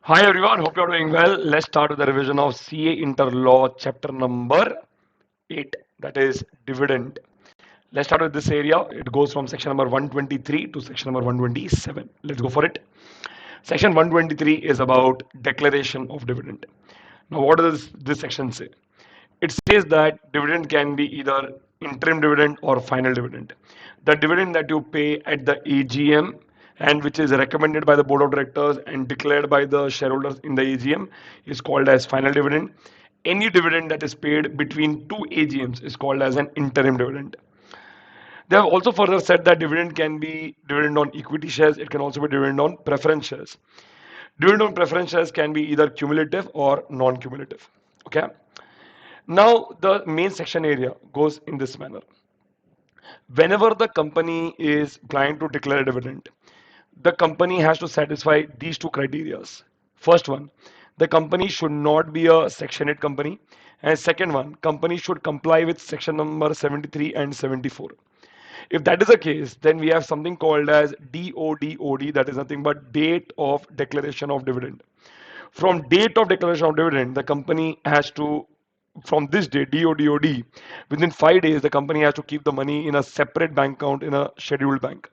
Hi everyone, hope you're doing well. Let's start with the revision of CA Interlaw chapter number 8, that is dividend. Let's start with this area. It goes from section number 123 to section number 127. Let's go for it. Section 123 is about declaration of dividend. Now, what does this section say? It says that dividend can be either interim dividend or final dividend. The dividend that you pay at the AGM and which is recommended by the board of directors and declared by the shareholders in the AGM is called as final dividend. Any dividend that is paid between two AGMs is called as an interim dividend. They have also further said that dividend can be dividend on equity shares, it can also be dividend on preference shares. Dividend on preference shares can be either cumulative or non-cumulative. Okay. Now the main section area goes in this manner. Whenever the company is planning to declare a dividend, the company has to satisfy these two criterias. First one, the company should not be a section 8 company, and second one, company should comply with section number 73 and 74. If that is the case, then we have something called as DODOD, that is nothing but date of declaration of dividend. From date of declaration of dividend, the company has to, from this date, DODOD, within 5 days, the company has to keep the money in a separate bank account in a scheduled bank.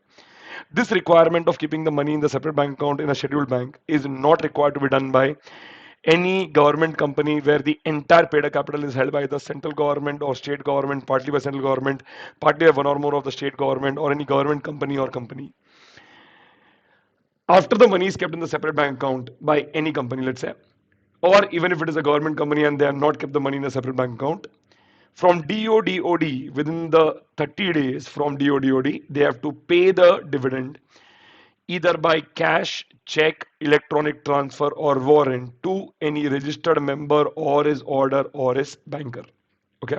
This requirement of keeping the money in the separate bank account in a scheduled bank is not required to be done by any government company where the entire paid up capital is held by the central government or state government, partly by central government, partly by one or more of the state government or any government company or company. After the money is kept in the separate bank account by any company, let's say, or even if it is a government company and they have not kept the money in a separate bank account, from DODOD, within the 30 days from DODOD, they have to pay the dividend either by cash, check, electronic transfer, or warrant to any registered member or his order or his banker. Okay.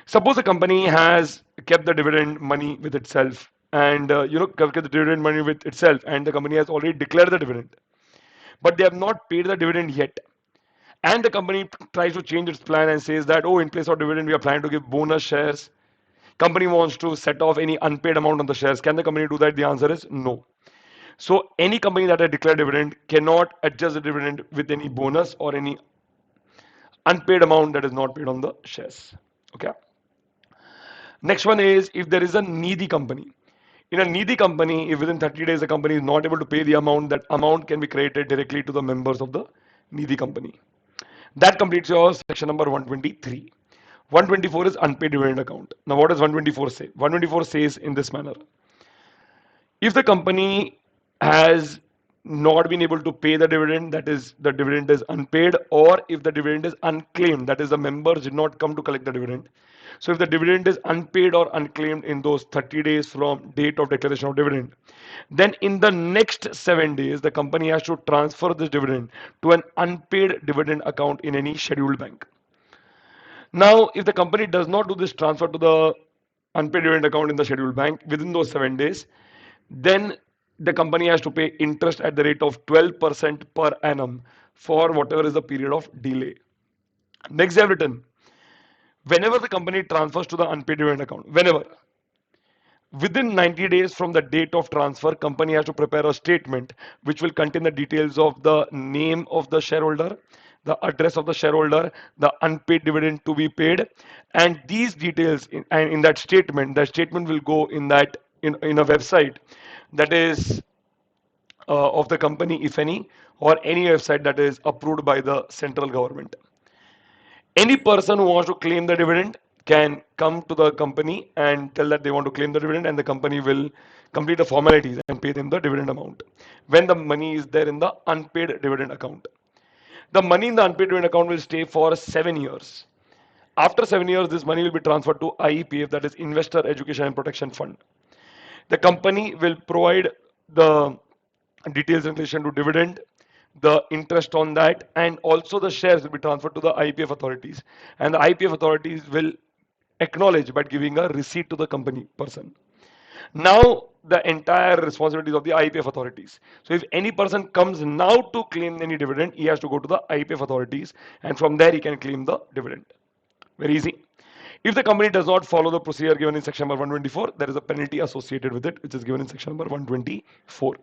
Suppose a company has kept the dividend money with itself and kept the dividend money with itself and the company has already declared the dividend, but they have not paid the dividend yet. And the company tries to change its plan and says that, oh, in place of dividend, we are planning to give bonus shares. Company wants to set off any unpaid amount on the shares. Can the company do that? The answer is no. So any company that has declared dividend cannot adjust the dividend with any bonus or any unpaid amount that is not paid on the shares. Okay. Next one is if there is a needy company. In a needy company, if within 30 days the company is not able to pay the amount, that amount can be credited directly to the members of the needy company. That completes your section number 123. 124 is unpaid dividend account. Now, what does 124 say? 124 says in this manner: if the company has not been able to pay the dividend, that is, the dividend is unpaid, or if the dividend is unclaimed, that is, the members did not come to collect the dividend. So, if the dividend is unpaid or unclaimed in those 30 days from date of declaration of dividend, then in the next 7 days, the company has to transfer this dividend to an unpaid dividend account in any scheduled bank. Now, if the company does not do this transfer to the unpaid dividend account in the scheduled bank within those 7 days, then the company has to pay interest at the rate of 12% per annum for whatever is the period of delay. Next, they have written, whenever the company transfers to the unpaid dividend account, whenever, within 90 days from the date of transfer, company has to prepare a statement which will contain the details of the name of the shareholder, the address of the shareholder, the unpaid dividend to be paid, and these details in that statement will go in a website that is of the company, if any, or any website that is approved by the central government. Any person who wants to claim the dividend can come to the company and tell that they want to claim the dividend, and the company will complete the formalities and pay them the dividend amount when the money is there in the unpaid dividend account. The money in the unpaid dividend account will stay for 7 years. After 7 years, this money will be transferred to IEPF, that is Investor Education and Protection Fund. The company will provide the details in relation to dividend, the interest on that, and also the shares will be transferred to the IPF authorities. And the IPF authorities will acknowledge by giving a receipt to the company person. Now, the entire responsibility is of the IPF authorities. So, if any person comes now to claim any dividend, he has to go to the IPF authorities, and from there he can claim the dividend. Very easy. If the company does not follow the procedure given in section number 124, there is a penalty associated with it, which is given in section number 124.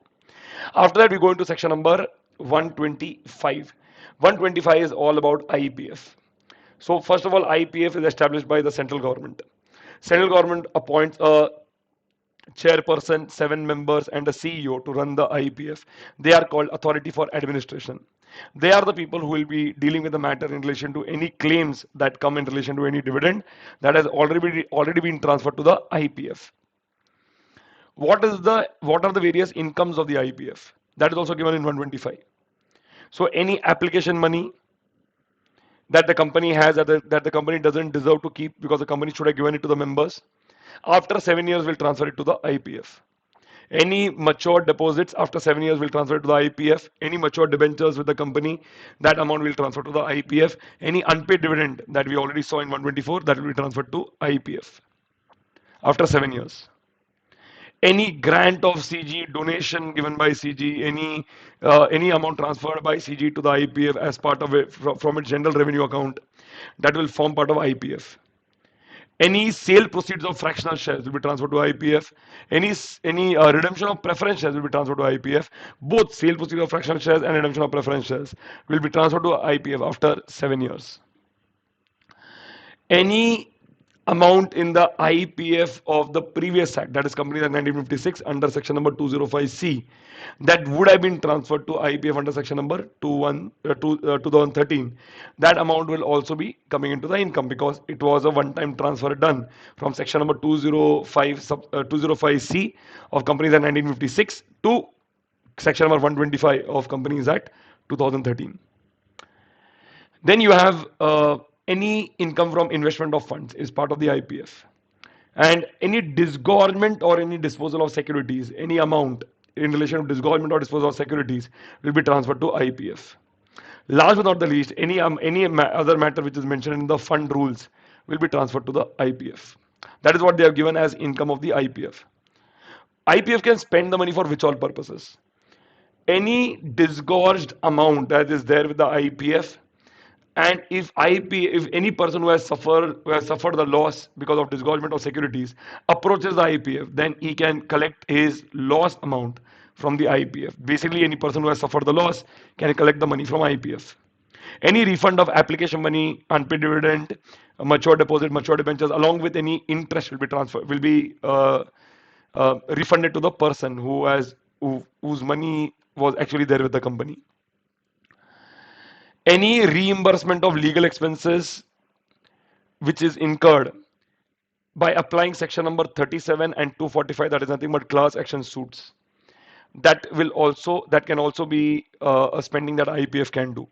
After that, we go into section number 125. 125 is all about IPF. So first of all, IPF is established by the central government. Central government appoints a chairperson, 7 members, and a CEO to run the IPF. They are called Authority for Administration. They are the people who will be dealing with the matter in relation to any claims that come in relation to any dividend that has already been transferred to the IPF. What are the various incomes of the IPF? That is also given in 125. So any application money that the company has that the company doesn't deserve to keep because the company should have given it to the members, after 7 years will transfer it to the IPF. Any matured deposits after 7 years will transfer to the IPF. Any matured debentures with the company, that amount will transfer to the IPF. Any unpaid dividend that we already saw in 124, that will be transferred to IPF after 7 years. Any grant of CG, donation given by CG, any amount transferred by CG to the IPF as part of it from its general revenue account, that will form part of IPF. Any sale proceeds of fractional shares will be transferred to IPF. Any redemption of preference shares will be transferred to IPF. Both sale proceeds of fractional shares and redemption of preference shares will be transferred to IPF after 7 years. Any amount in the IPF of the previous act, that is Companies Act 1956 under section number 205C, that would have been transferred to IPF under section number 2013, that amount will also be coming into the income because it was a one-time transfer done from section number 205C of Companies Act 1956 to section number 125 of Companies Act 2013. Then you have any income from investment of funds is part of the IPF. And any disgorgement or any disposal of securities, any amount in relation to disgorgement or disposal of securities will be transferred to IPF. Last but not the least, any other matter which is mentioned in the fund rules will be transferred to the IPF. That is what they have given as income of the IPF. IPF can spend the money for which all purposes. Any disgorged amount that is there with the IPF, and if any person who has suffered the loss because of disgorgement of securities approaches the IPF, then he can collect his loss amount from the IPF. Basically, any person who has suffered the loss can collect the money from IPF. Any refund of application money, unpaid dividend, mature deposit, mature debentures, along with any interest will be transferred, will be refunded to the person whose money was actually there with the company. Any reimbursement of legal expenses which is incurred by applying section number 37 and 245, that is nothing but class action suits, that can also be a spending that IPF can do.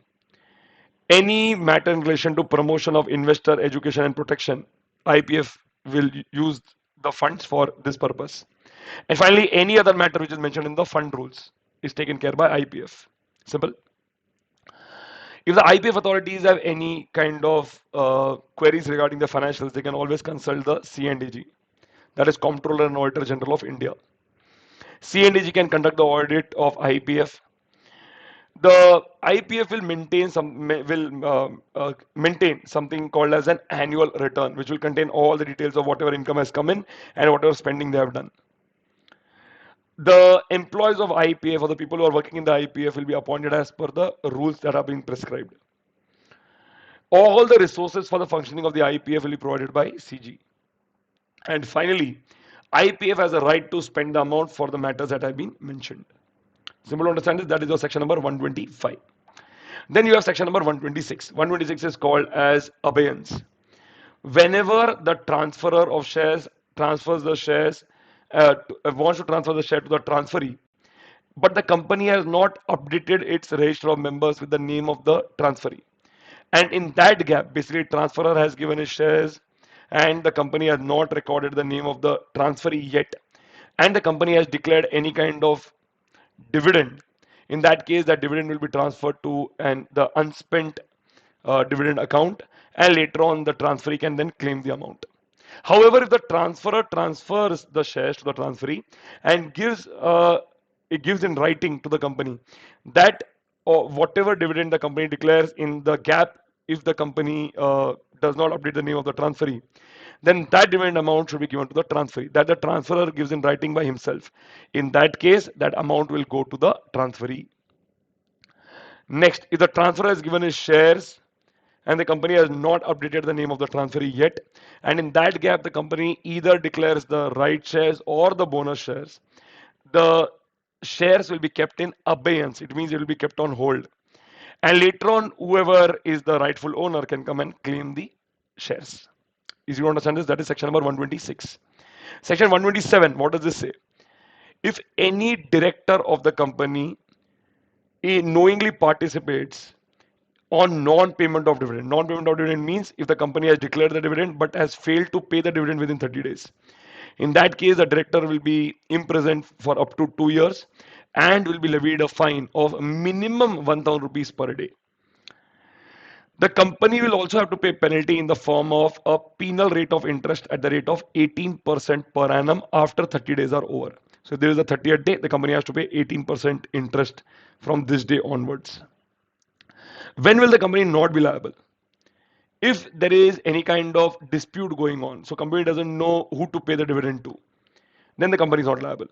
Any matter in relation to promotion of investor education and protection, IPF will use the funds for this purpose. And finally, any other matter which is mentioned in the fund rules is taken care by IPF. Simple. If the IPF authorities have any kind of queries regarding the financials, they can always consult the C&AG, that is Comptroller and Auditor General of India. C&AG can conduct the audit of IPF. The IPF will maintain something called as an annual return, which will contain all the details of whatever income has come in and whatever spending they have done. The employees of IPF or the people who are working in the IPF will be appointed as per the rules that are being prescribed. All the resources for the functioning of the IPF will be provided by CG. And finally, IPF has a right to spend the amount for the matters that have been mentioned. Simple to understand this, that is your section number 125. Then you have section number 126. 126 is called as abeyance. Whenever the transferor of shares transfers the shares, wants to transfer the share to the transferee, but the company has not updated its register of members with the name of the transferee. And in that gap, basically transferor has given his shares and the company has not recorded the name of the transferee yet. And the company has declared any kind of dividend. In that case, that dividend will be transferred to the unspent dividend account, and later on the transferee can then claim the amount. However, if the transferor transfers the shares to the transferee and it gives in writing to the company that whatever dividend the company declares in the gap, if the company does not update the name of the transferee, then that dividend amount should be given to the transferee, that the transferor gives in writing by himself. In that case, that amount will go to the transferee. Next, if the transfer has given his shares and the company has not updated the name of the transferee yet, and in that gap, the company either declares the right shares or the bonus shares, the shares will be kept in abeyance. It means it will be kept on hold. And later on, whoever is the rightful owner can come and claim the shares. Is you understand this? That is section number 126. Section 127, what does this say? If any director of the company knowingly participates on non-payment of dividend. Non-payment of dividend means if the company has declared the dividend but has failed to pay the dividend within 30 days. In that case, the director will be imprisoned for up to 2 years and will be levied a fine of minimum 1,000 rupees per day. The company will also have to pay penalty in the form of a penal rate of interest at the rate of 18% per annum after 30 days are over. So if there is a 30th day, the company has to pay 18% interest from this day onwards. When will the company not be liable? If there is any kind of dispute going on, so company doesn't know who to pay the dividend to, then the company is not liable.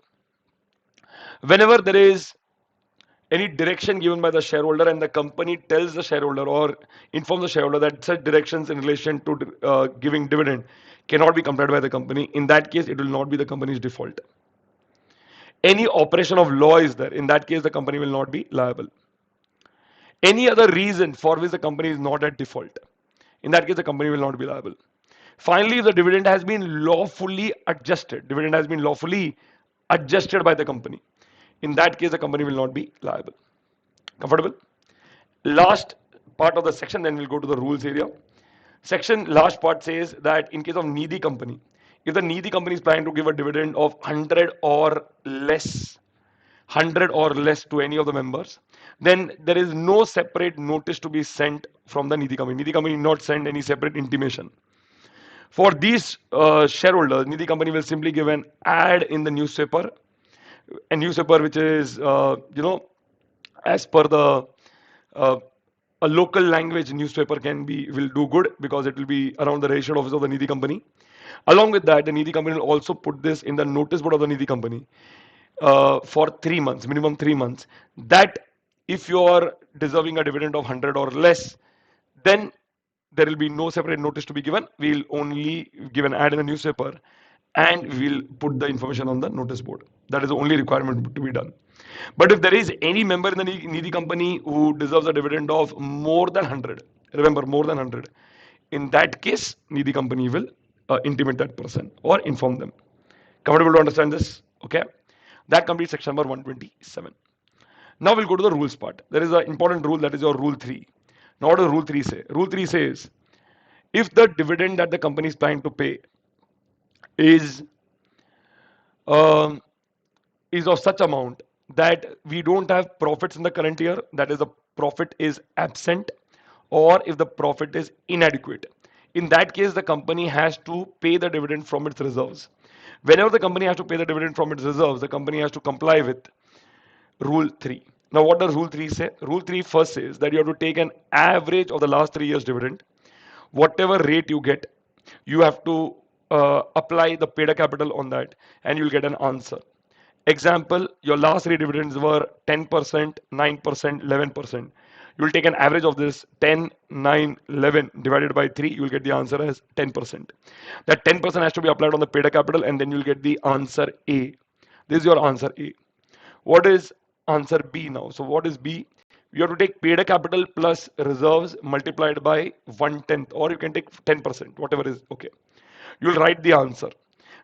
Whenever there is any direction given by the shareholder and the company tells the shareholder or informs the shareholder that such directions in relation to giving dividend cannot be complied by the company, in that case it will not be the company's default. Any operation of law is there, in that case the company will not be liable. Any other reason for which the company is not at default, in that case the company will not be liable. Finally, if the dividend has been lawfully adjusted, dividend has been lawfully adjusted by the company, in that case the company will not be liable. Comfortable? Last part of the section, then we'll go to the rules area. Section last part says that in case of Nidhi company, if the Nidhi company is planning to give a dividend of 100 or less to any of the members, then there is no separate notice to be sent from the Nidhi company. Nidhi company will not send any separate intimation. For these shareholders, Nidhi company will simply give an ad in the newspaper, a newspaper which is, as per the uh, a local language newspaper will do good because it will be around the registered office of the Nidhi company. Along with that, the Nidhi company will also put this in the notice board of the Nidhi company for 3 months, minimum 3 months, that if you are deserving a dividend of 100 or less, then there will be no separate notice to be given. We'll only give an ad in the newspaper and we'll put the information on the notice board. That is the only requirement to be done. But if there is any member in the Nidhi company who deserves a dividend of more than 100, remember more than 100, in that case, Nidhi company will intimate that person or inform them. Comfortable to understand this? Okay. That completes section number 127. Now we'll go to the rules part. There is an important rule, that is your rule 3. Now what does rule 3 say? Rule 3 says if the dividend that the company is planning to pay is um, is of such amount that we don't have profits in the current year, that is the profit is absent, or if the profit is inadequate, in that case the company has to pay the dividend from its reserves. Whenever the company has to pay the dividend from its reserves, the company has to comply with rule 3. Now what does rule 3 say? Rule 3 first says that you have to take an average of the last 3 years dividend. Whatever rate you get, you have to apply the paid capital on that and you'll get an answer. Example, your last 3 dividends were 10%, 9%, 11%. You will take an average of this 10, 9, 11 divided by 3. You will get the answer as 10%. That 10% has to be applied on the paid capital and then you will get the answer A. This is your answer A. What is answer B now? So what is B? You have to take paid capital plus reserves multiplied by 1/10, or you can take 10%, whatever is okay. You will write the answer.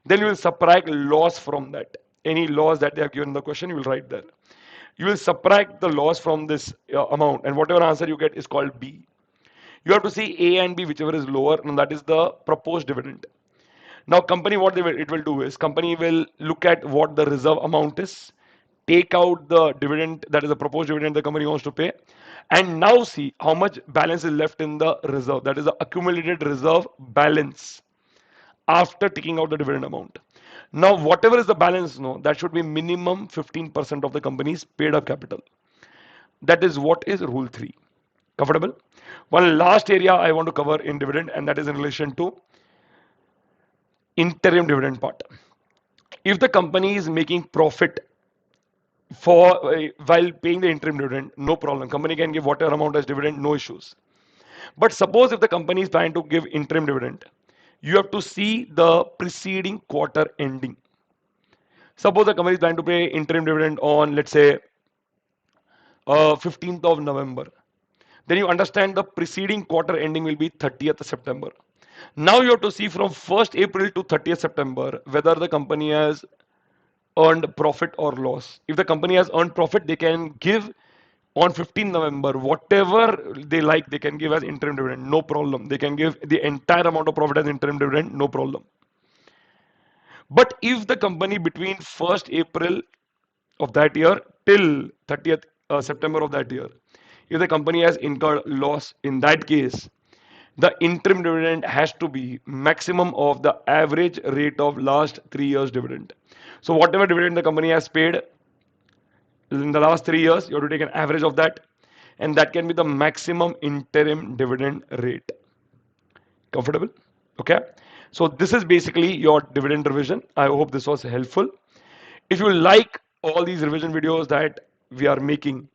Then you will subtract loss from that. Any loss that they have given in the question, you will write there. You will subtract the loss from this amount, and whatever answer you get is called B. You have to see A and B, whichever is lower, and that is the proposed dividend. Now, company, what it will do is company will look at what the reserve amount is, take out the dividend, that is the proposed dividend the company wants to pay, and now see how much balance is left in the reserve, that is the accumulated reserve balance after taking out the dividend amount. Now, whatever is the balance, no, that should be minimum 15% of the company's paid up capital. That is what is rule 3. Comfortable? One last area I want to cover in dividend, and that is in relation to interim dividend part. If the company is making profit for while paying the interim dividend, no problem. Company can give whatever amount as dividend, no issues. But suppose if the company is planning to give interim dividend, you have to see the preceding quarter ending. Suppose the company is planning to pay interim dividend on, let's say, 15th of November. Then you understand the preceding quarter ending will be 30th September. Now you have to see from 1st April to 30th September whether the company has earned profit or loss. If the company has earned profit, they can give on 15th November whatever they like, they can give as interim dividend, no problem. They can give the entire amount of profit as interim dividend, no problem. But if the company between 1st April of that year till 30th September of that year, if the company has incurred loss, in that case, the interim dividend has to be maximum of the average rate of last 3 years dividend. So whatever dividend the company has paid in the last 3 years, you have to take an average of that, and that can be the maximum interim dividend rate. Comfortable? Okay. So this is basically your dividend revision. I hope this was helpful. If you like all these revision videos that we are making,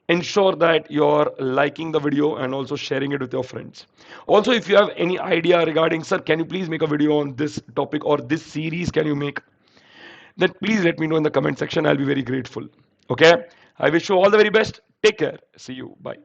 ensure that you're liking the video and also sharing it with your friends. Also, if you have any idea regarding, sir, can you please make a video on this topic or this series can you make, then please let me know in the comment section. I'll be very grateful. Okay. I wish you all the very best. Take care. See you. Bye.